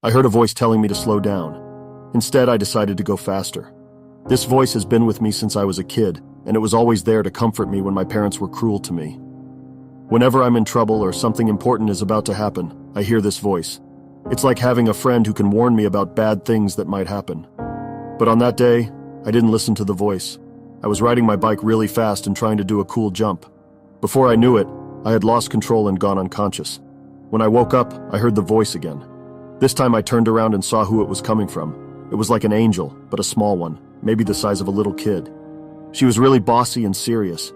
I heard a voice telling me to slow down. Instead, I decided to go faster. This voice has been with me since I was a kid, and it was always there to comfort me when my parents were cruel to me. Whenever I'm in trouble or something important is about to happen, I hear this voice. It's like having a friend who can warn me about bad things that might happen. But on that day, I didn't listen to the voice. I was riding my bike really fast and trying to do a cool jump. Before I knew it, I had lost control and gone unconscious. When I woke up, I heard the voice again. This time I turned around and saw who it was coming from. It was like an angel, but a small one, maybe the size of a little kid. She was really bossy and serious.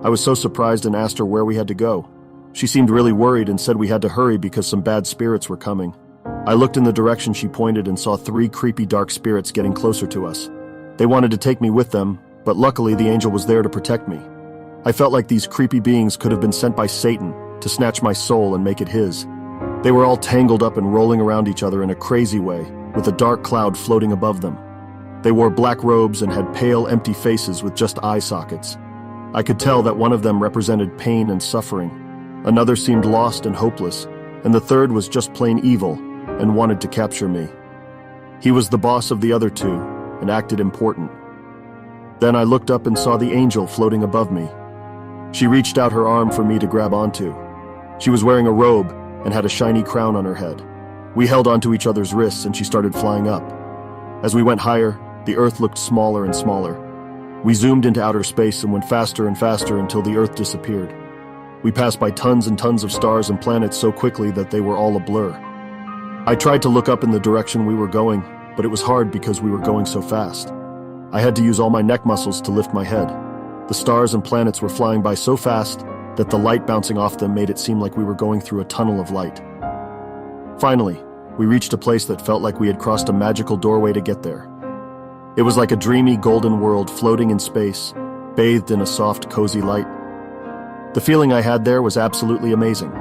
I was so surprised and asked her where we had to go. She seemed really worried and said we had to hurry because some bad spirits were coming. I looked in the direction she pointed and saw 3 creepy dark spirits getting closer to us. They wanted to take me with them, but luckily the angel was there to protect me. I felt like these creepy beings could have been sent by Satan to snatch my soul and make it his. They were all tangled up and rolling around each other in a crazy way, with a dark cloud floating above them. They wore black robes and had pale, empty faces with just eye sockets. I could tell that one of them represented pain and suffering. Another seemed lost and hopeless, and the third was just plain evil and wanted to capture me. He was the boss of the other 2 and acted important. Then I looked up and saw the angel floating above me. She reached out her arm for me to grab onto. She was wearing a robe and had a shiny crown on her head. We held onto each other's wrists and she started flying up. As we went higher, the earth looked smaller and smaller. We zoomed into outer space and went faster and faster until the earth disappeared. We passed by tons and tons of stars and planets so quickly that they were all a blur. I tried to look up in the direction we were going, but it was hard because we were going so fast. I had to use all my neck muscles to lift my head. The stars and planets were flying by so fast that the light bouncing off them made it seem like we were going through a tunnel of light. Finally, we reached a place that felt like we had crossed a magical doorway to get there. It was like a dreamy golden world floating in space, bathed in a soft, cozy light. The feeling I had there was absolutely amazing.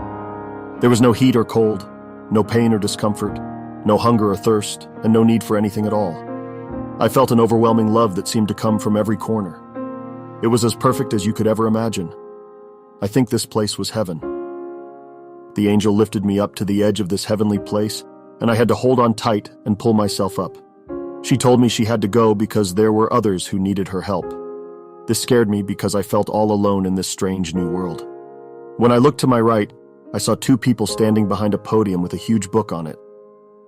There was no heat or cold, no pain or discomfort, no hunger or thirst, and no need for anything at all. I felt an overwhelming love that seemed to come from every corner. It was as perfect as you could ever imagine. I think this place was heaven. The angel lifted me up to the edge of this heavenly place, and I had to hold on tight and pull myself up. She told me she had to go because there were others who needed her help. This scared me because I felt all alone in this strange new world. When I looked to my right, I saw 2 people standing behind a podium with a huge book on it.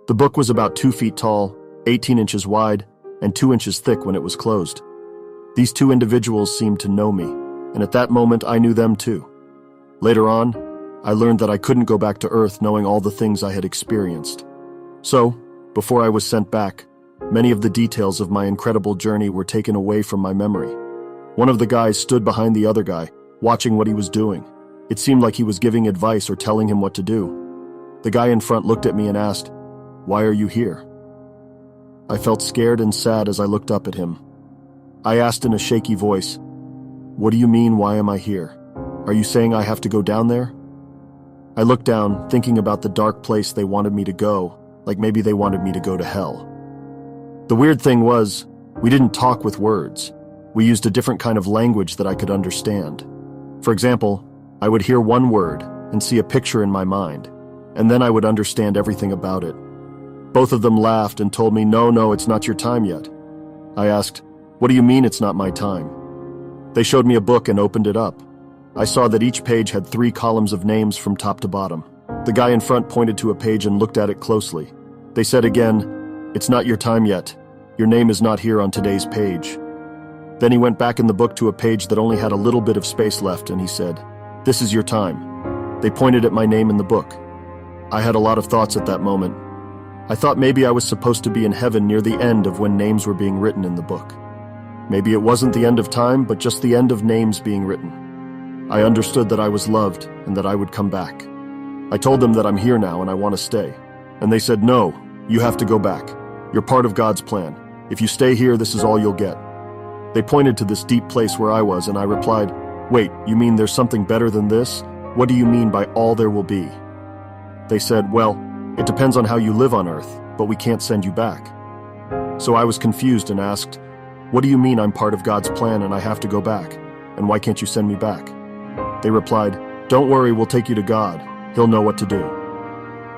The book was about 2 feet tall, 18 inches wide, and 2 inches thick when it was closed. These 2 individuals seemed to know me, and at that moment I knew them too. Later on, I learned that I couldn't go back to Earth knowing all the things I had experienced. So, before I was sent back, many of the details of my incredible journey were taken away from my memory. One of the guys stood behind the other guy, watching what he was doing. It seemed like he was giving advice or telling him what to do. The guy in front looked at me and asked, "Why are you here?" I felt scared and sad as I looked up at him. I asked in a shaky voice, "What do you mean, why am I here? Are you saying I have to go down there?" I looked down, thinking about the dark place they wanted me to go, like maybe they wanted me to go to hell. The weird thing was, we didn't talk with words. We used a different kind of language that I could understand. For example, I would hear one word and see a picture in my mind, and then I would understand everything about it. Both of them laughed and told me, no, it's not your time yet. I asked, "What do you mean it's not my time?" They showed me a book and opened it up. I saw that each page had 3 columns of names from top to bottom. The guy in front pointed to a page and looked at it closely. They said again, "It's not your time yet. Your name is not here on today's page." Then he went back in the book to a page that only had a little bit of space left and he said, "This is your time." They pointed at my name in the book. I had a lot of thoughts at that moment. I thought maybe I was supposed to be in heaven near the end of when names were being written in the book. Maybe it wasn't the end of time, but just the end of names being written. I understood that I was loved and that I would come back. I told them that I'm here now and I want to stay. And they said, "No, you have to go back. You're part of God's plan. If you stay here, this is all you'll get." They pointed to this deep place where I was and I replied, "Wait, you mean there's something better than this? What do you mean by all there will be?" They said, "Well, it depends on how you live on Earth, but we can't send you back." So I was confused and asked, "What do you mean I'm part of God's plan and I have to go back? And why can't you send me back?" They replied, "Don't worry, we'll take you to God. He'll know what to do."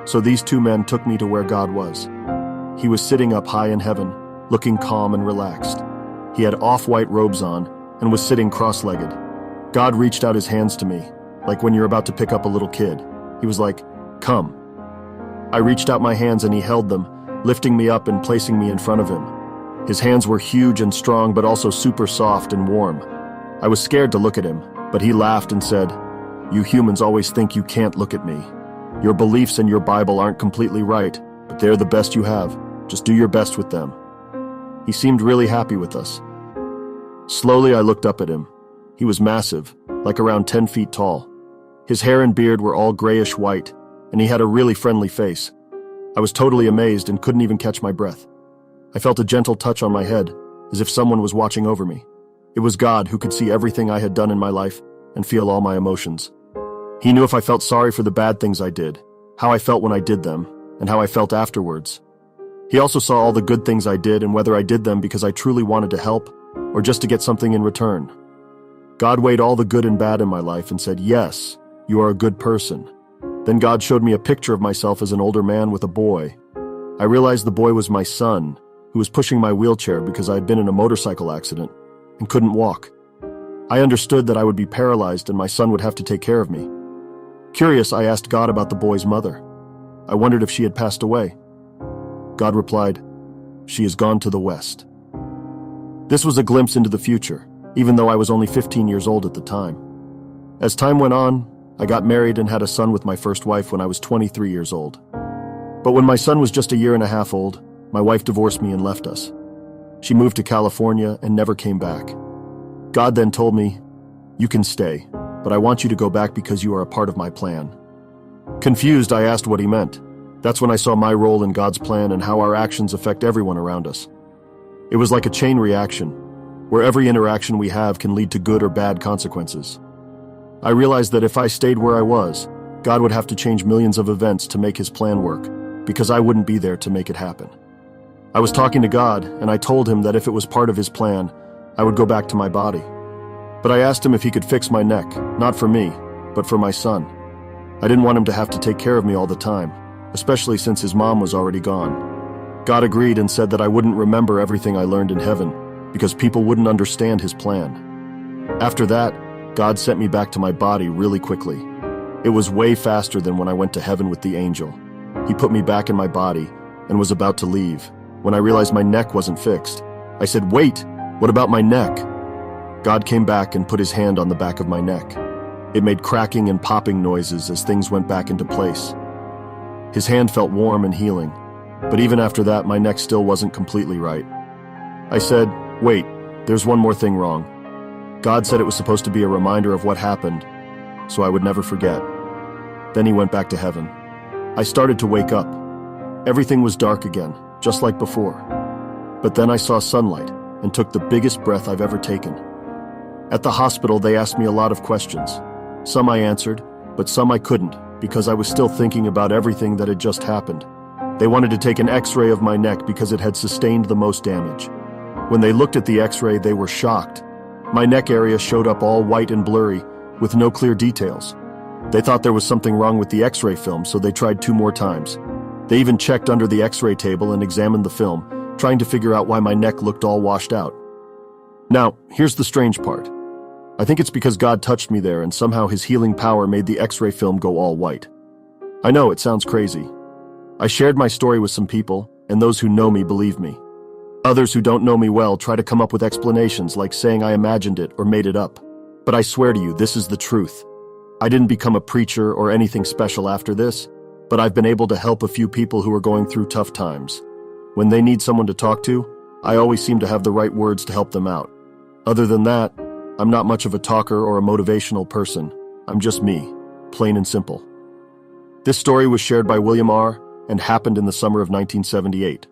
So these two men took me to where God was. He was sitting up high in heaven, looking calm and relaxed. He had off-white robes on and was sitting cross-legged. God reached out his hands to me, like when you're about to pick up a little kid. He was like, "Come." I reached out my hands and he held them, lifting me up and placing me in front of him. His hands were huge and strong, but also super soft and warm. I was scared to look at him, but he laughed and said, "You humans always think you can't look at me. Your beliefs and your Bible aren't completely right, but they're the best you have. Just do your best with them." He seemed really happy with us. Slowly, I looked up at him. He was massive, like around 10 feet tall. His hair and beard were all grayish white, and he had a really friendly face. I was totally amazed and couldn't even catch my breath. I felt a gentle touch on my head, as if someone was watching over me. It was God who could see everything I had done in my life and feel all my emotions. He knew if I felt sorry for the bad things I did, how I felt when I did them, and how I felt afterwards. He also saw all the good things I did and whether I did them because I truly wanted to help or just to get something in return. God weighed all the good and bad in my life and said, "Yes, you are a good person." Then God showed me a picture of myself as an older man with a boy. I realized the boy was my son, who was pushing my wheelchair because I had been in a motorcycle accident and couldn't walk. I understood that I would be paralyzed and my son would have to take care of me. Curious, I asked God about the boy's mother. I wondered if she had passed away. God replied, "She has gone to the west." This was a glimpse into the future, even though I was only 15 years old at the time. As time went on, I got married and had a son with my first wife when I was 23 years old. But when my son was just a year and a half old, my wife divorced me and left us. She moved to California and never came back. God then told me, "You can stay, but I want you to go back because you are a part of my plan." Confused, I asked what he meant. That's when I saw my role in God's plan and how our actions affect everyone around us. It was like a chain reaction, where every interaction we have can lead to good or bad consequences. I realized that if I stayed where I was, God would have to change millions of events to make his plan work, because I wouldn't be there to make it happen. I was talking to God, and I told him that if it was part of his plan, I would go back to my body. But I asked him if he could fix my neck, not for me, but for my son. I didn't want him to have to take care of me all the time, especially since his mom was already gone. God agreed and said that I wouldn't remember everything I learned in heaven, because people wouldn't understand his plan. After that, God sent me back to my body really quickly. It was way faster than when I went to heaven with the angel. He put me back in my body and was about to leave when I realized my neck wasn't fixed. I said, "Wait, what about my neck?" God came back and put his hand on the back of my neck. It made cracking and popping noises as things went back into place. His hand felt warm and healing, but even after that, my neck still wasn't completely right. I said, "Wait, there's one more thing wrong." God said it was supposed to be a reminder of what happened, so I would never forget. Then he went back to heaven. I started to wake up. Everything was dark again, just like before. But then I saw sunlight and took the biggest breath I've ever taken. At the hospital, they asked me a lot of questions. Some I answered, but some I couldn't because I was still thinking about everything that had just happened. They wanted to take an X-ray of my neck because it had sustained the most damage. When they looked at the X-ray, they were shocked. My neck area showed up all white and blurry, with no clear details. They thought there was something wrong with the X-ray film, so they tried 2 more times. They even checked under the X-ray table and examined the film, trying to figure out why my neck looked all washed out. Now, here's the strange part. I think it's because God touched me there and somehow his healing power made the X-ray film go all white. I know, it sounds crazy. I shared my story with some people, and those who know me believe me. Others who don't know me well try to come up with explanations like saying I imagined it or made it up. But I swear to you, this is the truth. I didn't become a preacher or anything special after this, but I've been able to help a few people who are going through tough times. When they need someone to talk to, I always seem to have the right words to help them out. Other than that, I'm not much of a talker or a motivational person. I'm just me, plain and simple. This story was shared by William R. and happened in the summer of 1978.